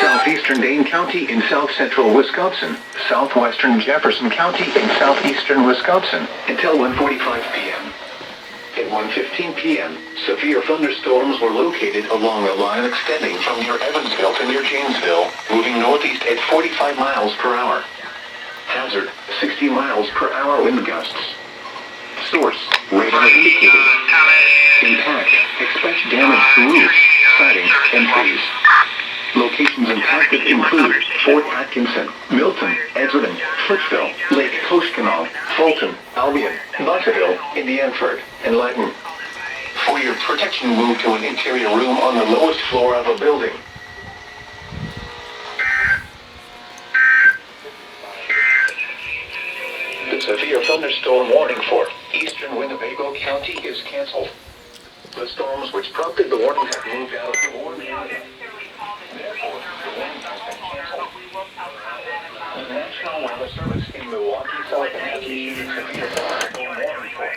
Southeastern Dane County in south-central Wisconsin, southwestern Jefferson County in southeastern Wisconsin, until 1:45 p.m. At 1:15 p.m., severe thunderstorms were located along a line extending from near Evansville to near Janesville, moving northeast at 45 miles per hour. Hazard, 60 miles per hour wind gusts. Source, radar indicated. Impact, expect damage to roofs, siding, and trees. Locations impacted include Fort Atkinson, Milton, Edgerton, Fitchville, Lake Koshkonong, Fulton, Albion, Butterville, Indianford, and Lytton. For your protection, move to an interior room on the lowest floor of a building. The severe thunderstorm warning for eastern Winnebago County is canceled. The storms which prompted the warning have moved out of the warning area. Therefore, the warning has been canceled. The National Weather Service in Milwaukee, Sullivan has issued severe